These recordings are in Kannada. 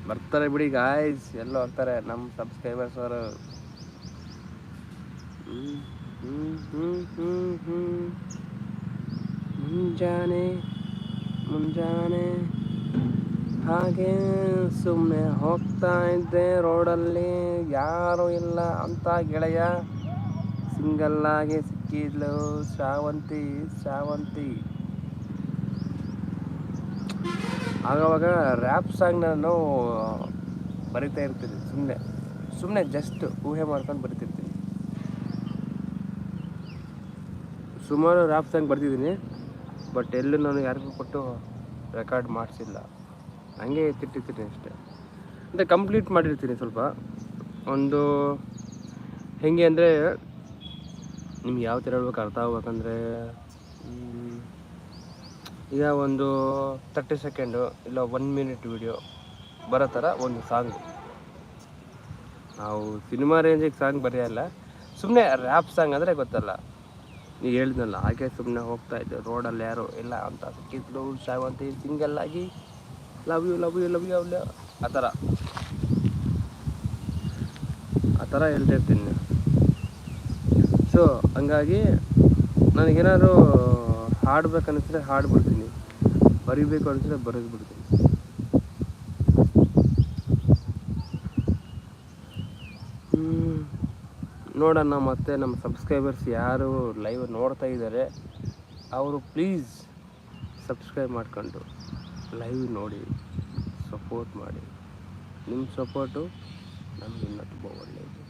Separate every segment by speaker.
Speaker 1: ಬರ್ತಾರೆ ಬಿಡಿ ಗಾಯ್ಸ್, ಎಲ್ಲ ಹೋಗ್ತಾರೆ ನಮ್ಮ ಸಬ್ಸ್ಕ್ರೈಬರ್ಸ್ ಅವರು. ಮುಂಜಾನೆ ಮುಂಜಾನೆ ಹಾಗೆ ಸುಮ್ಮನೆ ಹೋಗ್ತಾ ಇದ್ದೆ ರೋಡಲ್ಲಿ, ಯಾರು ಇಲ್ಲ ಅಂತ ಗೆಳೆಯ ಸಿಂಗಲ್ಲಾಗಿ ಸಿಕ್ಕಿದ್ಲು ಶ್ರಾವಂತಿ. ಆವಾಗ ರ್ಯಾಪ್ ಸಾಂಗ್ ನಾನು ಬರಿತಾ ಇರ್ತೀನಿ, ಸುಮ್ಮನೆ ಜಸ್ಟ್ ಊಹೆ ಮಾಡ್ಕೊಂಡು ಬರಿತಿರ್ತೀನಿ. ಸುಮಾರು ರ್ಯಾಪ್ ಸಾಂಗ್ ಬರ್ತಿದ್ದೀನಿ, ಬಟ್ ಎಲ್ಲೂ ನಾನು ಯಾರಿಗೂ ಕೊಟ್ಟು ರೆಕಾರ್ಡ್ ಮಾಡಿಸಿಲ್ಲ, ಹಂಗೆ ಎತ್ತಿಟ್ಟಿರ್ತೀನಿ ಅಷ್ಟೇ. ಅಂದರೆ ಕಂಪ್ಲೀಟ್ ಮಾಡಿರ್ತೀನಿ ಸ್ವಲ್ಪ. ಒಂದು ಹೆಂಗೆ ಅಂದರೆ ನಿಮ್ಗೆ ಯಾವ ಥರ ಹೇಳ್ಬೇಕು ಅರ್ಥ ಆಗ್ಬೇಕಂದ್ರೆ, ಈಗ ಒಂದು 30 ಸೆಕೆಂಡು ಇಲ್ಲ 1 ಮಿನಿಟ್ ವಿಡಿಯೋ ಬರೋ ಥರ ಒಂದು ಸಾಂಗು. ನಾವು ಸಿನಿಮಾ ರೇಂಜಿಗೆ ಸಾಂಗ್ ಬರೆಯಲ್ಲ, ಸುಮ್ಮನೆ ರ್ಯಾಪ್ ಸಾಂಗ್ ಅಂದರೆ ಗೊತ್ತಲ್ಲ, ನೀವು ಹೇಳಿದ್ನಲ್ಲ ಹಾಗೆ ಸುಮ್ಮನೆ ಹೋಗ್ತಾ ಇದ್ದೆ ರೋಡಲ್ಲಿ, ಯಾರು ಇಲ್ಲ ಅಂತ ಸಿಕ್ಕಿದ್ಲು ಶ್ರಾವಂತಿ ಸಿಂಗಲ್ಲಾಗಿ, ಲವ್ ಯು ಆ ಥರ ಹೇಳ್ತಾಯಿರ್ತೀನಿ. ಸೊ ಹಂಗಾಗಿ ನನಗೇನಾದ್ರು ಹಾಡ್ಬೇಕನ್ನಿಸಿದ್ರೆ ಹಾಡ್ಬಿಡ್ತೀನಿ, ಬರಿಬೇಕು ಅನಿಸಿದ್ರೆ ಬರೆದ್ಬಿಡ್ತೀನಿ. ನೋಡೋಣ ಮತ್ತೆ ನಮ್ಮ ಸಬ್ಸ್ಕ್ರೈಬರ್ಸ್ ಯಾರು ಲೈವ್ ನೋಡ್ತಾ ಇದ್ದಾರೆ ಅವರು ಪ್ಲೀಸ್ ಸಬ್ಸ್ಕ್ರೈಬ್ ಮಾಡ್ಕೊಂಡು ಲೈವ್ ನೋಡಿ, ಸಪೋರ್ಟ್ ಮಾಡಿ. ನಿಮ್ಮ ಸಪೋರ್ಟು ನಮ್ಗೆ ಇನ್ನೂ ತುಂಬ ಒಳ್ಳೆಯದು.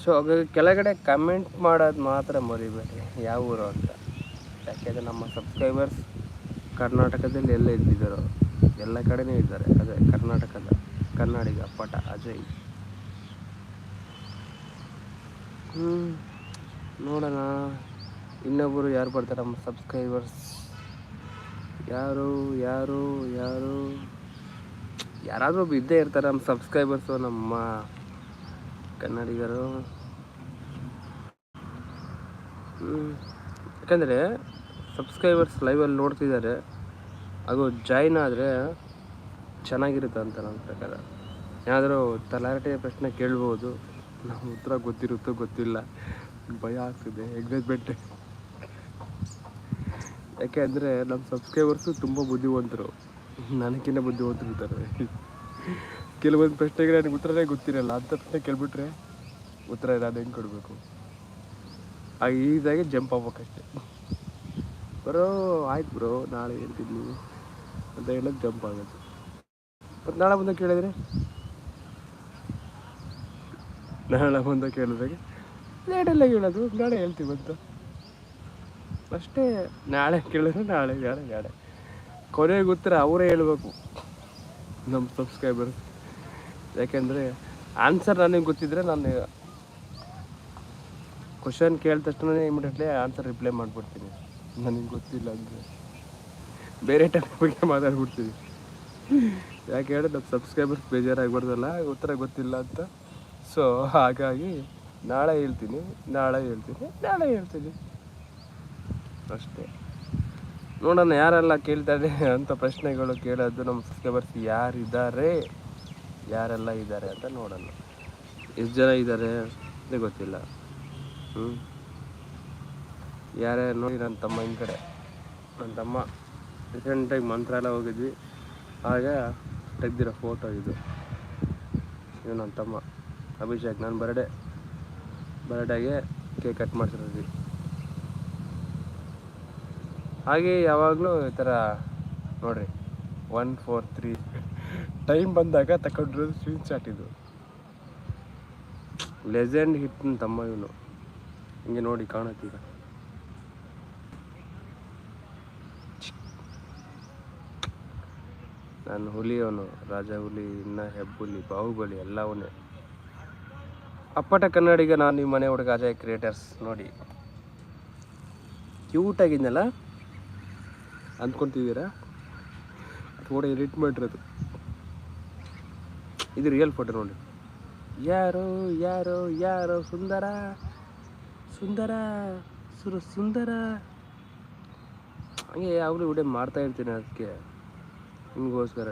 Speaker 1: ಸೊ ಕೆಳಗಡೆ ಕಮೆಂಟ್ ಮಾಡೋದು ಮಾತ್ರ ಮರಿಬೇಡಿ ಯಾವ ಊರು ಅಂತ, ಯಾಕೆಂದರೆ ನಮ್ಮ ಸಬ್ಸ್ಕ್ರೈಬರ್ಸ್ ಕರ್ನಾಟಕದಲ್ಲಿ ಎಲ್ಲ ಇದ್ದಿದ್ದಾರೋ, ಎಲ್ಲ ಕಡೆನೇ ಇದ್ದಾರೆ. ಅದೇ ಕರ್ನಾಟಕದ ಕನ್ನಡಿಗ ಪಟ ಅಜಯ್. ನೋಡೋಣ ಇನ್ನೊಬ್ಬರು ಯಾರು ಬರ್ತಾರೆ ನಮ್ಮ ಸಬ್ಸ್ಕ್ರೈಬರ್ಸ್, ಯಾರಾದರೂ ಇದ್ದೇ ಇರ್ತಾರೆ ನಮ್ಮ ಸಬ್ಸ್ಕ್ರೈಬರ್ಸು, ನಮ್ಮ ಕನ್ನಡಿಗರು. ಯಾಕಂದರೆ ಸಬ್ಸ್ಕ್ರೈಬರ್ಸ್ ಲೈವಲ್ಲಿ ನೋಡ್ತಿದ್ದಾರೆ, ಅದು ಜಾಯ್ನ್ ಆದರೆ ಚೆನ್ನಾಗಿರುತ್ತೆ ಅಂತ ನನ್ನ ಪ್ರಕಾರ. ಏನಾದರೂ ತಲಾಟೆಯ ಪ್ರಶ್ನೆ ಕೇಳ್ಬೋದು, ನಮ್ಮ ಉತ್ತರ ಗೊತ್ತಿರುತ್ತೋ ಗೊತ್ತಿಲ್ಲ, ಭಯ ಆಗ್ತಿದೆ ಎಂಗೇಜ್ಮೆಂಟ್. ಯಾಕೆ ಅಂದರೆ ನಮ್ಮ ಸಬ್ಸ್ಕ್ರೈಬರ್ಸು ತುಂಬ ಬುದ್ಧಿವಂತರು, ನನಗಿನ್ನ ಬುದ್ಧಿವಂತರು ಇರ್ತಾರೆ. ಕೆಲವೊಂದು ಪ್ರಶ್ನೆಗೆ ನನಗೆ ಉತ್ತರನೇ ಗೊತ್ತಿರಲ್ಲ, ಅಂಥ ಪ್ರಶ್ನೆ ಕೇಳ್ಬಿಟ್ರೆ ಉತ್ತರ ನಾನು ಹೆಂಗೆ ಕೊಡಬೇಕು, ಆಗ ಈಸಾಗಿ ಜಂಪ್ ಆಗ್ಬೇಕಷ್ಟೆ. ಬರೋ ಆಯ್ತು ಬ್ರೋ ನಾಳೆ ಹೇಳ್ತೀನಿ ಅಂತ ಹೇಳೋದು ಜಂಪ್ ಆಗೋದು. ಮತ್ತು ನಾಳೆ ಮುಂದೆ ಕೇಳಿದ್ರೆ, ಲೇಟೆಲ್ಲ ಹೇಳೋದು ನಾಳೆ ಹೇಳ್ತೀವಿ ಅಂತ ಅಷ್ಟೇ. ನಾಳೆ ಕೇಳಿದ್ರೆ ನಾಳೆ ಕೊನೆಗೆ ಉತ್ತರ ಅವರೇ ಹೇಳ್ಬೇಕು ನಮ್ಮ ಸಬ್ಸ್ಕ್ರೈಬರ್ಸ್. ಯಾಕೆಂದರೆ ಆನ್ಸರ್ ನನಗೆ ಗೊತ್ತಿದ್ದರೆ ನಾನು ಕ್ವಶನ್ ಕೇಳಿದ ತಕ್ಷಣ ಇಮಿಡಿಯೇಟ್ಲಿ ಆನ್ಸರ್ ರಿಪ್ಲೈ ಮಾಡಿಬಿಡ್ತೀನಿ. ನನಗೆ ಗೊತ್ತಿಲ್ಲ ಅಂದರೆ ಬೇರೆ ಟಾಪಿಕ್ ಬಗ್ಗೆ ಮಾತಾಡ್ಬಿಡ್ತೀನಿ. ಯಾಕೆ ಹೇಳಿ ನಮ್ಮ ಸಬ್ಸ್ಕ್ರೈಬರ್ಸ್ ಬೇಜಾರಾಗ್ಬಾರ್ದಲ್ಲ, ಉತ್ತರ ಗೊತ್ತಿಲ್ಲ ಅಂತ. ಸೊ ಹಾಗಾಗಿ ನಾಳೆ ಹೇಳ್ತೀನಿ ಅಷ್ಟೇ. ನೋಡೋಣ ಯಾರೆಲ್ಲ ಕೇಳ್ತಾರೆ ಅಂತ ಪ್ರಶ್ನೆಗಳು ಕೇಳೋದು ನಮ್ಮ ಸಬ್ಸ್ಕ್ರೈಬರ್ಸ್ ಯಾರೆಲ್ಲ ಇದ್ದಾರೆ ಅಂತ ನೋಡೋಣ. ಎಷ್ಟು ಜನ ಇದ್ದಾರೆ ಅಂತ ಗೊತ್ತಿಲ್ಲ. ಯಾರೇ ನೋಡಿ, ನನ್ನ ತಮ್ಮ ಕಡೆ, ನನ್ನ ತಮ್ಮ ರೀಸೆಂಟಾಗಿ ಮಂತ್ರಾಲಯ ಹೋಗಿದ್ವಿ, ಆಗ ತೆಗ್ದಿರೋ ಫೋಟೋ ಇದು ನನ್ನ ತಮ್ಮ ಅಭಿಷೇಕ್. ನಾನು ಬರ್ಡೇಗೆ ಕೇಕ್ ಕಟ್ ಮಾಡಿಸಿರೋದು. ಹಾಗೆ ಯಾವಾಗಲೂ ಈ ಥರ ನೋಡಿರಿ 143 ಟೈಮ್ ಬಂದಾಗ ತಗೊಂಡಿರೋದು ಸ್ಕ್ರೀನ್ ಶಾಟ್. ಇದು ಲೆಜೆಂಡ್ ಹಿಟ್ ನನ್ನ ತಮ್ಮ ಇವನು. ಹಿಂಗೆ ನೋಡಿ ಕಾಣುತ್ತೀಗ. ನಾನು ಹುಲಿಯವನು, ರಾಜ ಹುಲಿ, ಇನ್ನು ಹೆಬ್ಬುಲಿ, ಬಾಹುಬಲಿ ಎಲ್ಲವನ್ನೇ. ಅಪ್ಪಟ ಕನ್ನಡಿಗ ನಾನು, ನಿಮ್ಮ ಮನೆ ಹುಡುಗ ಅಜಯ್ ಕ್ರಿಯೇಟರ್ಸ್. ನೋಡಿ ಕ್ಯೂಟಾಗಿದ್ನಲ್ಲ ಅಂದ್ಕೊತಿದ್ದೀರಾ? ಫೋಟೋ ಎಡಿಟ್ ಮಾಡಿರೋದು, ಇದು ರಿಯಲ್ ಫೋಟೋ ನೋಡಿ. ಯಾರೋ ಸುಂದರ ಹಂಗೆ ಯಾವಾಗಲೂ ವಿಡಿಯೋ ಮಾಡ್ತಾ ಇರ್ತೀನಿ, ಅದಕ್ಕೆ ನಿಮಗೋಸ್ಕರ.